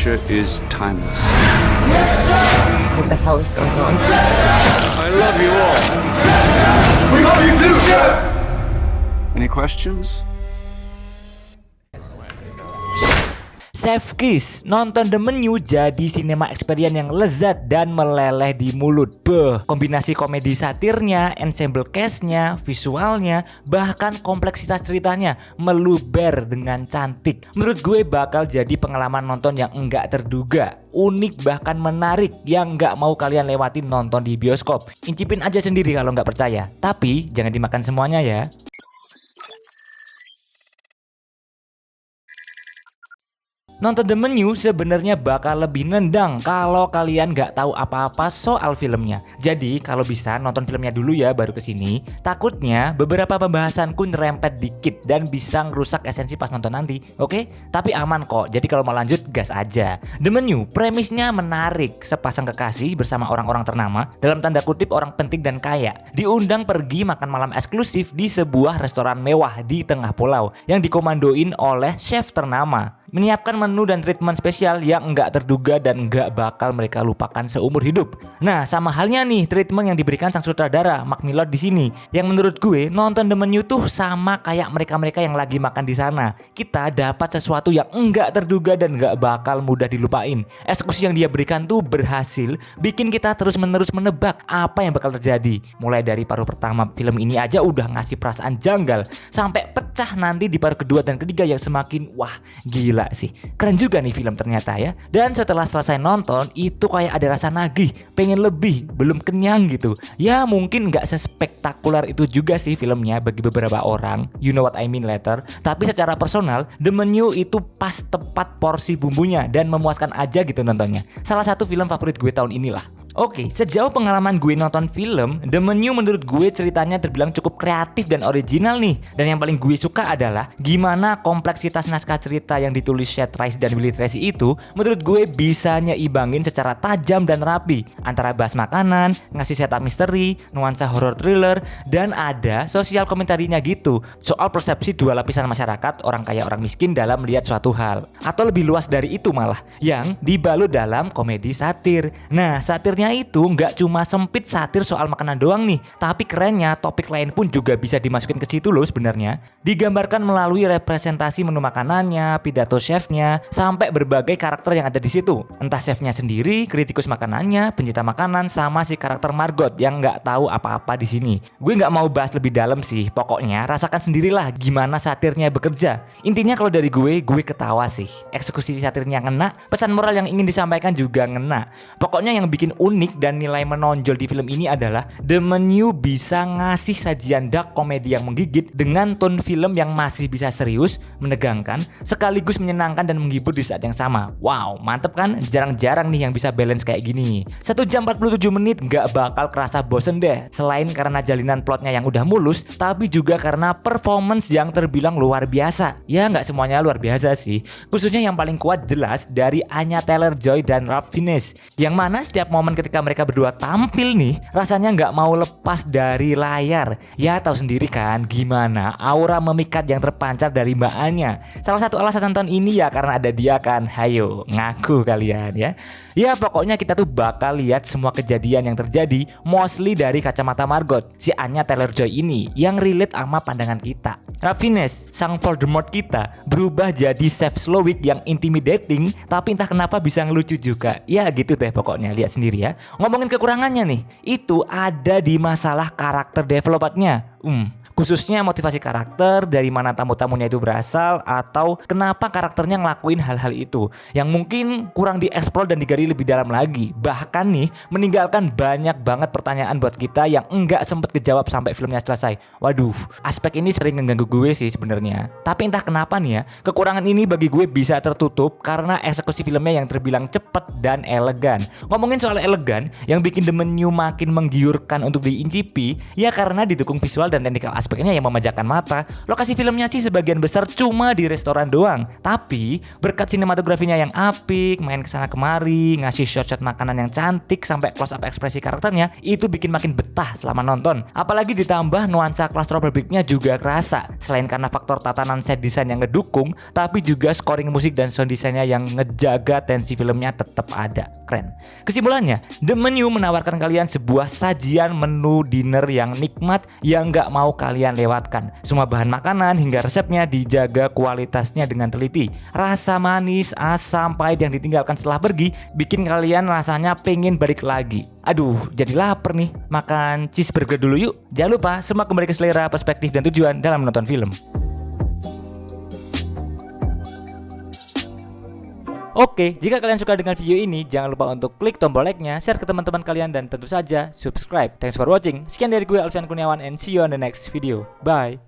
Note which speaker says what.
Speaker 1: adventure is timeless.
Speaker 2: What the hell is going on?
Speaker 1: I love you all.
Speaker 3: We love you too, Chef!
Speaker 1: Any questions?
Speaker 4: Chef Kiss, nonton The Menu jadi cinema experience yang lezat dan meleleh di mulut. Kombinasi komedi satirnya, ensemble cast-nya, visualnya, bahkan kompleksitas ceritanya meluber dengan cantik. Menurut gue bakal jadi pengalaman nonton yang enggak terduga, unik bahkan menarik yang enggak mau kalian lewatin nonton di bioskop. Incipin aja sendiri kalau nggak percaya, tapi jangan dimakan semuanya ya. Nonton The Menu sebenarnya bakal lebih nendang kalau kalian nggak tahu apa-apa soal filmnya. Jadi kalau bisa nonton filmnya dulu ya baru kesini. Takutnya beberapa pembahasanku nyerempet dikit dan bisa ngerusak esensi pas nonton nanti. Oke? Tapi aman kok. Jadi kalau mau lanjut gas aja. The Menu premisnya menarik. Sepasang kekasih bersama orang-orang ternama, dalam tanda kutip orang penting dan kaya, diundang pergi makan malam eksklusif di sebuah restoran mewah di tengah pulau yang dikomandoin oleh chef ternama. Menyiapkan menu dan treatment spesial yang nggak terduga dan nggak bakal mereka lupakan seumur hidup. Nah, sama halnya nih treatment yang diberikan sang sutradara Mark Mylod di sini. Yang menurut gue nonton The Menu tuh sama kayak mereka-mereka yang lagi makan di sana. Kita dapat sesuatu yang nggak terduga dan nggak bakal mudah dilupain. Eksekusi yang dia berikan tuh berhasil bikin kita terus-menerus menebak apa yang bakal terjadi. Mulai dari paruh pertama film ini aja udah ngasih perasaan janggal, sampai pecah nanti di paruh kedua dan ketiga yang semakin wah gila sih. Keren juga nih film ternyata ya. Dan setelah selesai nonton itu kayak ada rasa nagih, pengen lebih, belum kenyang gitu. Ya mungkin gak sespektakuler itu juga sih filmnya bagi beberapa orang, you know what I mean later. Tapi secara personal The Menu itu pas tepat porsi bumbunya dan memuaskan aja gitu nontonnya. Salah satu film favorit gue tahun inilah. Oke, sejauh pengalaman gue nonton film, The Menu menurut gue ceritanya terbilang cukup kreatif dan original nih. Dan yang paling gue suka adalah gimana kompleksitas naskah cerita yang ditulis Seth Rice dan Willy Tracy itu menurut gue bisa nyimbangin secara tajam dan rapi antara bahas makanan, ngasih setup misteri, nuansa horror thriller, dan ada sosial komentarinya gitu soal persepsi dua lapisan masyarakat, orang kaya orang miskin dalam melihat suatu hal. Atau lebih luas dari itu malah, yang dibalut dalam komedi satir. Nah, satirnya itu nggak cuma sempit satir soal makanan doang nih, tapi kerennya topik lain pun juga bisa dimasukin ke situ loh sebenarnya. Digambarkan melalui representasi menu makanannya, pidato chefnya, sampai berbagai karakter yang ada di situ. Entah chefnya sendiri, kritikus makanannya, pencinta makanan, sama si karakter Margot yang nggak tahu apa-apa di sini. Gue nggak mau bahas lebih dalam sih, pokoknya rasakan sendirilah gimana satirnya bekerja. Intinya kalau dari gue ketawa sih. Eksekusi satirnya ngena, pesan moral yang ingin disampaikan juga ngena. Pokoknya yang bikin unik dan nilai menonjol di film ini adalah The Menu bisa ngasih sajian dark komedi yang menggigit dengan tone film yang masih bisa serius, menegangkan, sekaligus menyenangkan dan menghibur di saat yang sama. Wow, mantep kan? Jarang-jarang nih yang bisa balance kayak gini. 1 jam 47 menit gak bakal kerasa bosen deh. Selain karena jalinan plotnya yang udah mulus, tapi juga karena performance yang terbilang luar biasa. Ya gak semuanya luar biasa sih. Khususnya yang paling kuat jelas dari Anya Taylor-Joy dan Ralph Fiennes. Yang mana setiap momen ketika mereka berdua tampil nih, rasanya nggak mau lepas dari layar. Ya tahu sendiri kan gimana aura memikat yang terpancar dari Mbak Anya. Salah satu alasan nonton ini ya karena ada dia kan. Hayo ngaku kalian ya. Ya pokoknya kita tuh bakal lihat semua kejadian yang terjadi mostly dari kacamata Margot, si Anya Taylor-Joy ini yang relate sama pandangan kita. Ralph Fiennes, sang Voldemort kita, berubah jadi Chef Slowik yang intimidating tapi entah kenapa bisa ngelucu juga. Ya gitu deh pokoknya, lihat sendiri ya. Ngomongin kekurangannya nih, itu ada di masalah karakter developmentnya. Khususnya motivasi karakter, dari mana tamu-tamunya itu berasal, atau kenapa karakternya ngelakuin hal-hal itu yang mungkin kurang dieksplor dan digali lebih dalam lagi. Bahkan nih meninggalkan banyak banget pertanyaan buat kita yang enggak sempet kejawab sampai filmnya selesai. Waduh, aspek ini sering mengganggu gue sih sebenarnya. Tapi entah kenapa nih ya, kekurangan ini bagi gue bisa tertutup karena eksekusi filmnya yang terbilang cepet dan elegan. Ngomongin soal elegan, yang bikin The Menu makin menggiurkan untuk diincipi ya karena didukung visual dan technical aspek aspeknya yang memanjakan mata. Lokasi filmnya sih sebagian besar cuma di restoran doang, tapi berkat sinematografinya yang apik, main kesana kemari, ngasih shot-shot makanan yang cantik sampai close up ekspresi karakternya, itu bikin makin betah selama nonton. Apalagi ditambah nuansa claustrophobicnya juga kerasa. Selain karena faktor tatanan set design yang ngedukung, tapi juga scoring musik dan sound desainnya yang ngejaga tensi filmnya tetap ada. Keren. Kesimpulannya, The Menu menawarkan kalian sebuah sajian menu dinner yang nikmat yang nggak mau kalian lewatkan. Semua bahan makanan hingga resepnya dijaga kualitasnya dengan teliti. Rasa manis, asam, pahit yang ditinggalkan setelah pergi bikin kalian rasanya pengen balik lagi. Aduh, jadi lapar nih. Makan cheeseburger dulu yuk. Jangan lupa, semua kembali ke selera, perspektif, dan tujuan dalam menonton film. Oke, jika kalian suka dengan video ini, jangan lupa untuk klik tombol like-nya, share ke teman-teman kalian, dan tentu saja subscribe. Thanks for watching. Sekian dari gue, Alfian Kurniawan, and see you on the next video. Bye.